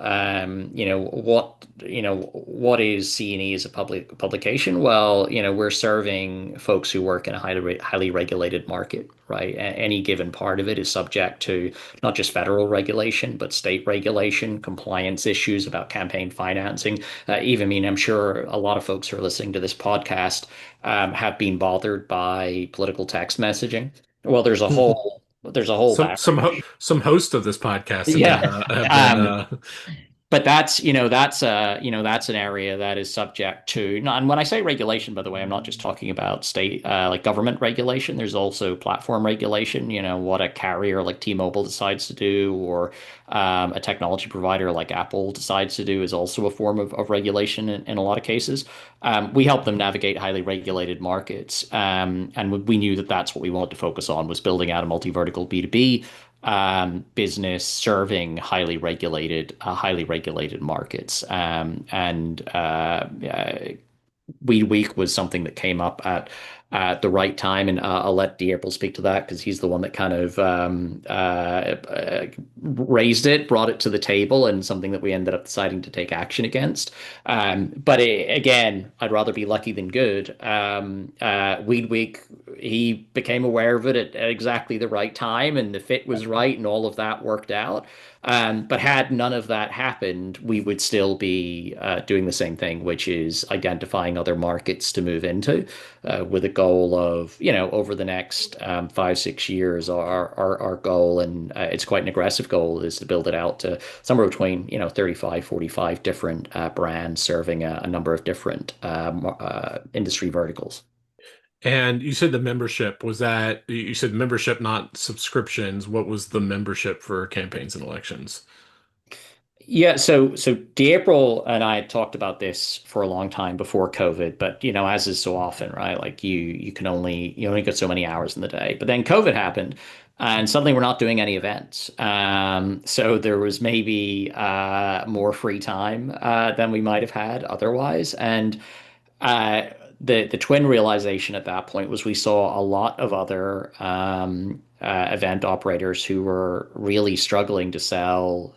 What is C&E as a publication? Well, we're serving folks who work in a highly regulated market, right? Any given part of it is subject to not just federal regulation, but state regulation, compliance issues about campaign financing. Even, I mean, I'm sure a lot of folks who are listening to this podcast have been bothered by political text messaging. Well, there's a whole Some hosts of this podcast have been yeah. have been Um, but that's an area that is subject to, and when I say regulation, by the way, I'm not just talking about state like government regulation. There's also platform regulation. What a carrier like T-Mobile decides to do, or a technology provider like Apple decides to do, is also a form of regulation in a lot of cases. We help them navigate highly regulated markets, and we knew that that's what we wanted to focus on, was building out a multi-vertical B2B business serving highly regulated markets. Weed Week was something that came up at the right time, and I'll let Dieppe speak to that because he's the one that kind of raised it, brought it to the table, and something that we ended up deciding to take action against. But again, I'd rather be lucky than good. Weed Week, he became aware of it at exactly the right time, and the fit was right, and all of that worked out. But had none of that happened, we would still be doing the same thing, which is identifying other markets to move into, with a goal of, over the next 5, 6 years, our goal, and it's quite an aggressive goal, is to build it out to somewhere between, 35, 45 different brands serving a number of different industry verticals. And you said the membership was that you said membership, not subscriptions. What was the membership for campaigns and elections? Yeah, so April and I had talked about this for a long time before COVID, but as is so often, right? Like you only get so many hours in the day. But then COVID happened, and suddenly we're not doing any events. So there was maybe more free time than we might have had otherwise. And uh, the twin realization at that point was we saw a lot of other event operators who were really struggling to sell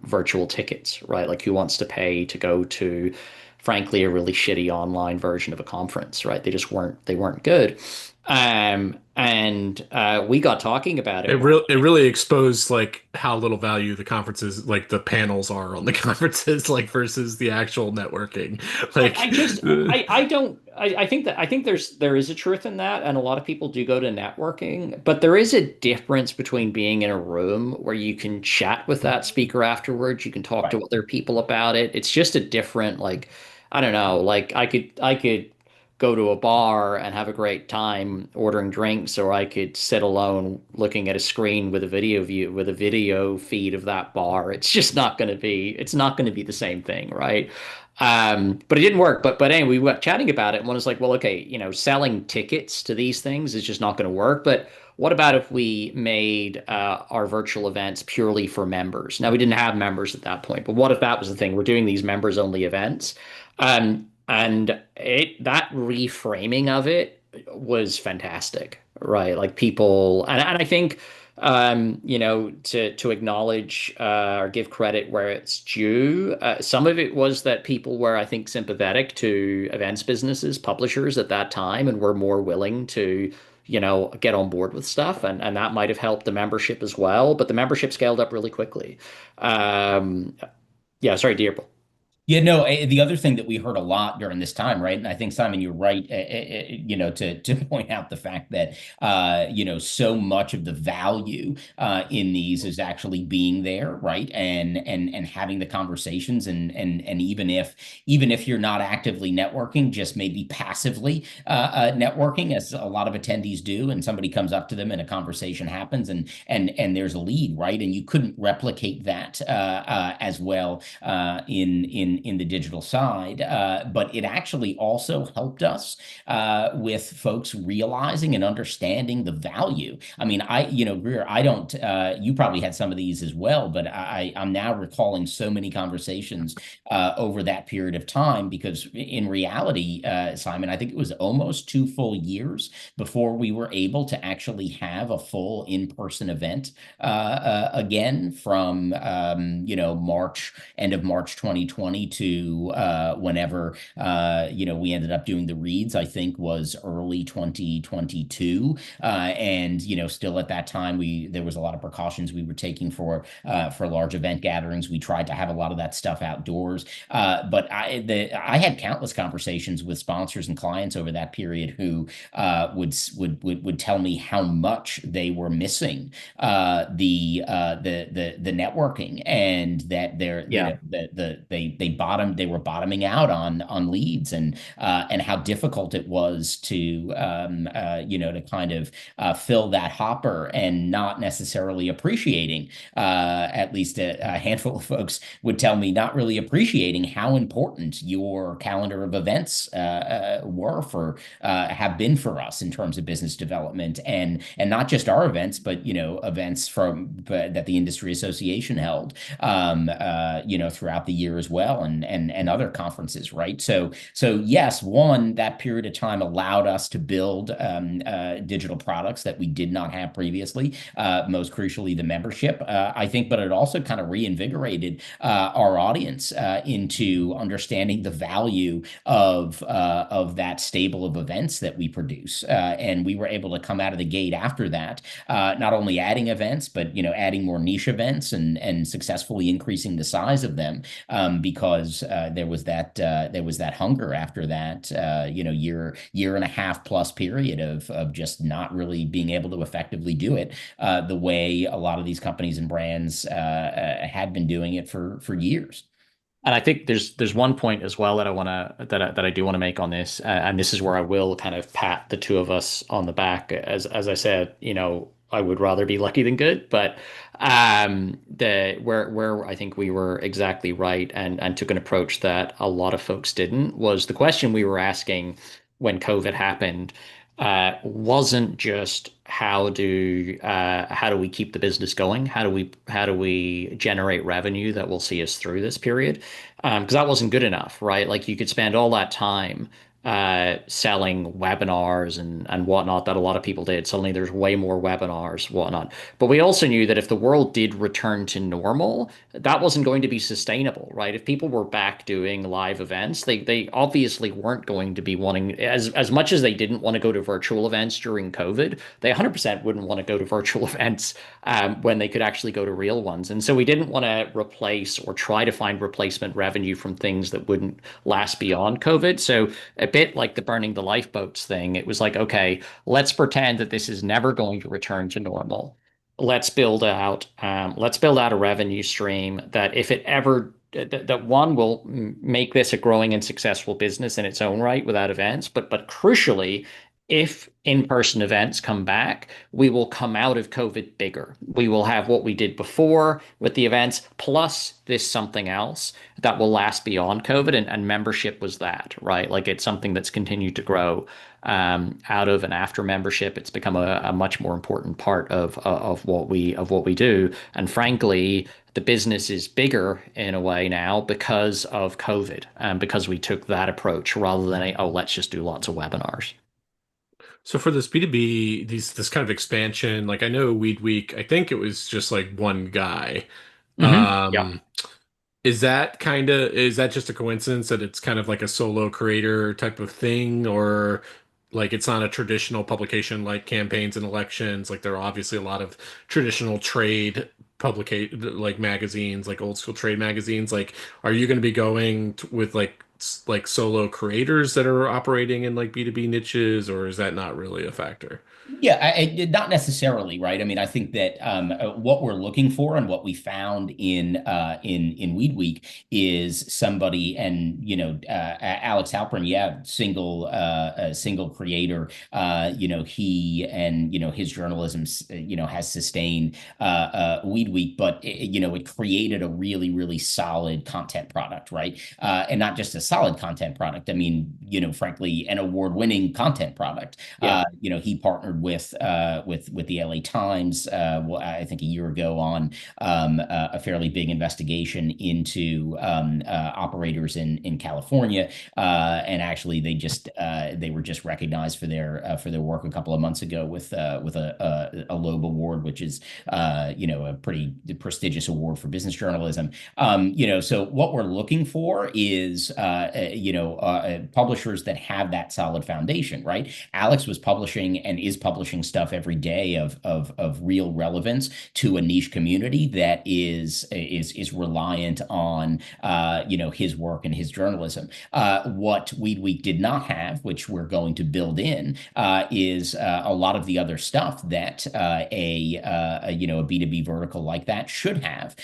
virtual tickets, right? Like who wants to pay to go to, frankly, a really shitty online version of a conference, right? They weren't good. And we got talking about it. It really exposed like how little value the conferences, like the panels are on the conferences, like versus the actual networking. I, Like, I just I don't I think there is a truth in that, and a lot of people do go to networking, but there is a difference between being in a room where you can chat with that speaker afterwards, you can talk to Right. other people about it. It's just a different, like, I don't know, like I could go to a bar and have a great time ordering drinks, or I could sit alone looking at a screen with a video feed of that bar. It's not going to be the same thing, right? But it didn't work. But anyway, we were chatting about it, and one was like, well, okay, selling tickets to these things is just not going to work. But what about if we made our virtual events purely for members? Now, we didn't have members at that point, but what if that was the thing? We're doing these members only events. And that reframing of it was fantastic, right? Like people, and I think to acknowledge or give credit where it's due. Some of it was that people were, I think, sympathetic to events businesses, publishers at that time, and were more willing to, get on board with stuff, and that might have helped the membership as well. But the membership scaled up really quickly. Um, yeah, sorry, dear. Yeah, no, the other thing that we heard a lot during this time, right? And I think, Simon, you're right, to point out the fact that, so much of the value in these is actually being there, right? And having the conversations, and even if you're not actively networking, just maybe passively networking, as a lot of attendees do, and somebody comes up to them and a conversation happens, and there's a lead, right? And you couldn't replicate that as well in the digital side, but it actually also helped us with folks realizing and understanding the value. I mean, Greer, I don't. You probably had some of these as well, but I'm now recalling so many conversations over that period of time, because in reality, Simon, I think it was almost 2 full years before we were able to actually have a full in-person event again, from March, end of March 2020 to whenever we ended up doing the reads, I think was early 2022. And still at that time, there was a lot of precautions we were taking for large event gatherings. We tried to have a lot of that stuff outdoors. But I had countless conversations with sponsors and clients over that period who would tell me how much they were missing the networking, and that Yeah. they were bottoming out on leads, and how difficult it was to kind of fill that hopper, and not necessarily appreciating, at least a handful of folks would tell me, not really appreciating how important your calendar of events have been for us in terms of business development, and not just our events, but events that the industry association held throughout the year as well, and other conferences, right? So yes, one, that period of time allowed us to build digital products that we did not have previously. Most crucially, the membership, I think, but it also kind of reinvigorated our audience into understanding the value of that stable of events that we produce, and we were able to come out of the gate after that, not only adding events, but adding more niche events, and successfully increasing the size of them, because there was that hunger after that year and a half plus period of just not really being able to effectively do it the way a lot of these companies and brands had been doing it for years. And I think there's one point as well that I do want to make on this, and this is where I will kind of pat the two of us on the back. As I said, I would rather be lucky than good, but the where I think we were exactly right and took an approach that a lot of folks didn't was the question we were asking when COVID happened wasn't just how do we keep the business going? How do we generate revenue that will see us through this period? Because that wasn't good enough, right? Like you could spend all that time selling webinars and whatnot that a lot of people did. Suddenly there's way more webinars, whatnot. But we also knew that if the world did return to normal, that wasn't going to be sustainable, right? If people were back doing live events, they obviously weren't going to be wanting as much as they didn't want to go to virtual events during COVID, they 100% wouldn't want to go to virtual events when they could actually go to real ones. And so we didn't want to replace or try to find replacement revenue from things that wouldn't last beyond COVID. So a bit like the burning the lifeboats thing, it was like, okay, let's pretend that this is never going to return to normal. Let's build out a revenue stream that if it ever that one will make this a growing and successful business in its own right without events, but crucially, if in-person events come back, we will come out of COVID bigger. We will have what we did before with the events, plus this something else that will last beyond COVID. And membership was that, right? Like it's something that's continued to grow out of and after membership. It's become a much more important part of what we do. And frankly, the business is bigger in a way now because of COVID and because we took that approach rather than oh, let's just do lots of webinars. So for this B2B, this kind of expansion, like I know Weed Week, I think it was just like one guy. Yeah. Um, is that just a coincidence that it's kind of like a solo creator type of thing, or like it's not a traditional publication like campaigns and elections? Like there are obviously a lot of traditional trade publicate like magazines, like old school trade magazines. Like, are you going to be going with like like solo creators that are operating in like B2B niches, or is that not really a factor? Yeah, not necessarily, right? I mean, I think that what we're looking for and what we found in Weed Week is somebody, and Alex Halpern, yeah, single creator. He and his journalism, has sustained Weed Week, but it created a really solid content product, right? And not just a solid content product. I mean, frankly, an award-winning content product. Yeah. He partnered with the LA Times, well, I think a year ago on a fairly big investigation into operators in California, and actually they were just recognized for their work a couple of months ago with a Loeb Award, which is a pretty prestigious award for business journalism. So what we're looking for is publishers that have that solid foundation, right? Alex was publishing and is publishing stuff every day of real relevance to a niche community that is reliant on his work and his journalism. What Weed Week did not have, which we're going to build in, is a lot of the other stuff that a B2B vertical like that should have.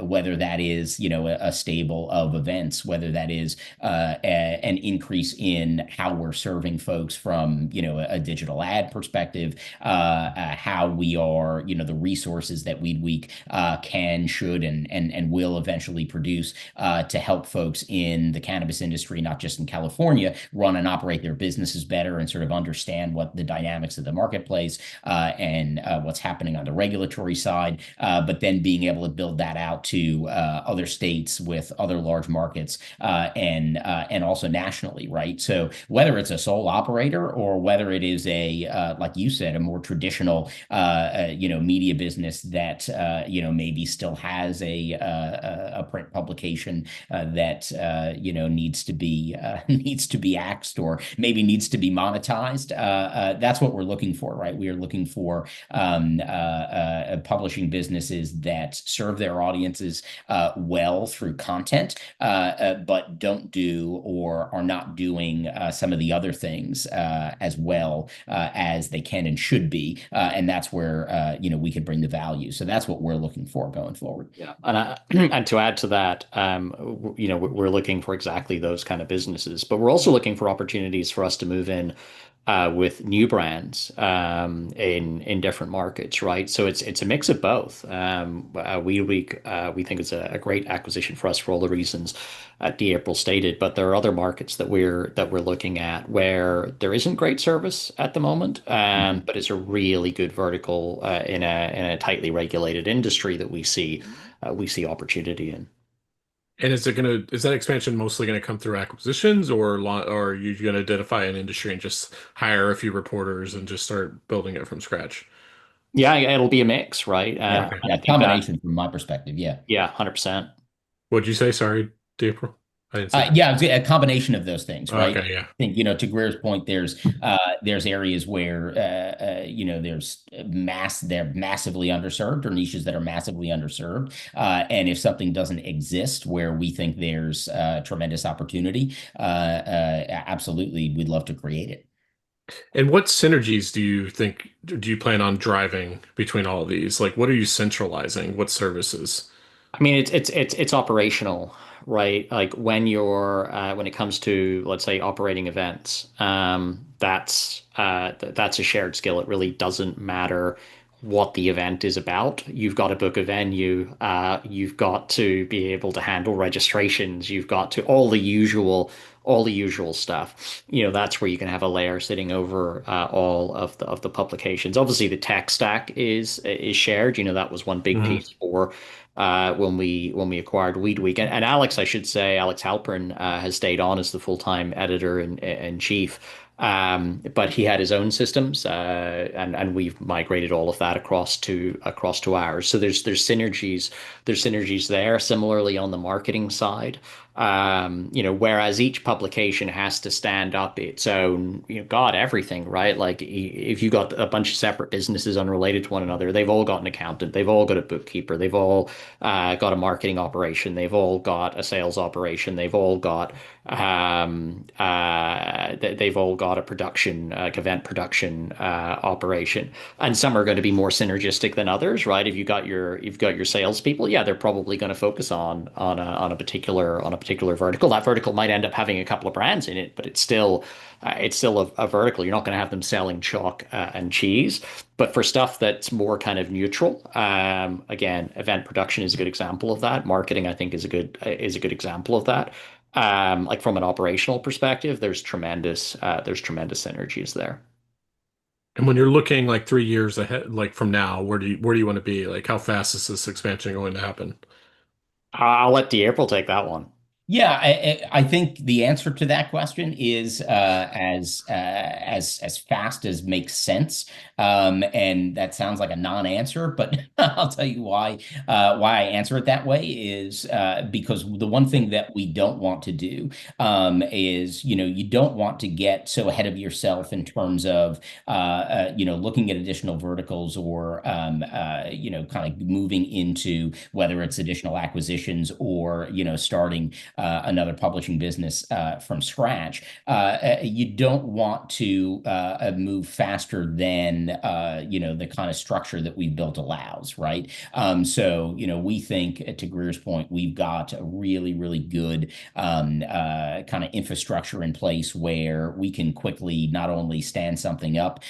Whether that is a stable of events, whether that is an increase in how we're serving folks from a digital ad perspective, how we are the resources that Weed Week can, should, and will eventually produce to help folks in the cannabis industry, not just in California, run and operate their businesses better and sort of understand what the dynamics of the marketplace and what's happening on the regulatory side, but then being able to build that out to other states with other large markets, and also nationally, right? So whether it's a sole operator or whether it is like you said, a more traditional media business that maybe still has a print publication that needs to be needs to be axed or maybe needs to be monetized. That's what we're looking for, right? We are looking for publishing businesses that serve their audiences well through content, but don't do or are not doing some of the other things as well as they can and should be, and that's where we can bring the value. So that's what we're looking for going forward. Yeah, and to add to that, we're looking for exactly those kind of businesses, but we're also looking for opportunities for us to move in with new brands in different markets, right? So it's a mix of both. We think it's a great acquisition for us for all the reasons April stated. But there are other markets that we're looking at where there isn't great service at the moment, but it's a really good vertical in a tightly regulated industry that we see opportunity in. And is that expansion mostly gonna come through acquisitions, or are you gonna identify an industry and just hire a few reporters and just start building it from scratch? Yeah, it'll be a mix, right? Yeah, Okay. I yeah, think that, combination from my perspective. Yeah. yeah, 100%. What'd you say? Sorry, April. I didn't see. Yeah, a combination of those things, right? Okay, yeah. I think, to Greer's point, there's areas where they're massively underserved, or niches that are massively underserved. And if something doesn't exist where we think there's tremendous opportunity, absolutely, we'd love to create it. And what synergies do you plan on driving between all of these? Like, what are you centralizing? What services? I mean, it's operational, right? Like when it comes to, let's say, operating events, that's a shared skill. It really doesn't matter what the event is about. You've got to book a venue. You've got to be able to handle registrations. You've got to all the usual stuff. That's where you can have a layer sitting over all of the publications. Obviously, the tech stack is shared. That was one big Hmm. piece for when we acquired Weed Week. And Alex, I should say, Alex Halpern has stayed on as the full-time editor and chief. But he had his own systems, and we've migrated all of that across to ours. So there's synergies there. Similarly on the marketing side, whereas each publication has to stand up its own, God, everything, right? Like if you got a bunch of separate businesses unrelated to one another, they've all got an accountant, they've all got a bookkeeper, they've all got a marketing operation, they've all got a sales operation, they've all got a production, event production operation, and some are going to be more synergistic than others, right? If you've got your salespeople, yeah, they're probably going to focus on a particular vertical. That vertical might end up having a couple of brands in it, but it's still a vertical. You're not going to have them selling chalk and cheese. But for stuff that's more kind of neutral, again, event production is a good example of that. Marketing, I think, is a good example of that. Like from an operational perspective, there's tremendous synergies there. And when you're looking like 3 years ahead, like from now, where do you want to be? Like, how fast is this expansion going to happen? I'll let April take that one. Yeah, I think the answer to that question is as fast as makes sense, and that sounds like a non-answer, but I'll tell you why I answer it that way is because the one thing that we don't want to do is you don't want to get so ahead of yourself in terms of looking at additional verticals or kind of moving into whether it's additional acquisitions or starting another publishing business from scratch. You don't want to move faster than the kind of structure that we've built allows, right? So we think, to Greer's point, we've got a really, really good kind of infrastructure in place where we can quickly not only stand something up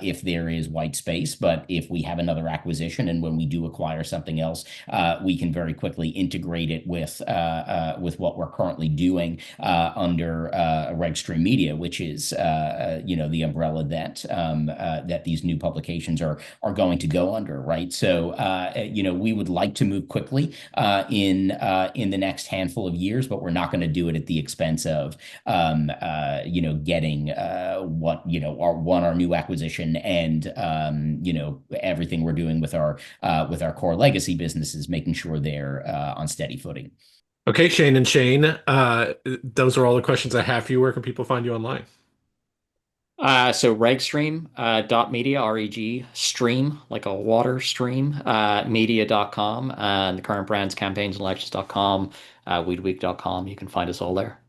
if there is white space, but if we have another acquisition and when we do acquire something else, we can very quickly integrate it with what we're currently doing under Regstream Media, which is the umbrella that these new publications are going to go under, right? So we would like to move quickly in the next handful of years, but we're not going to do it at the expense of getting our new acquisition and everything we're doing with our core legacy businesses, making sure they're on steady footing. Okay, Shane and Shane, those are all the questions I have for you. Where can people find you online? So regstream dot media, REG stream, like a water stream, media.com, and the current brands, campaigns and elections.com, weedweek.com. You can find us all there.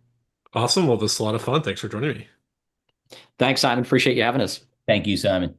Awesome. Well, this is a lot of fun. Thanks for joining me. Thanks, Simon. Appreciate you having us. Thank you, Simon.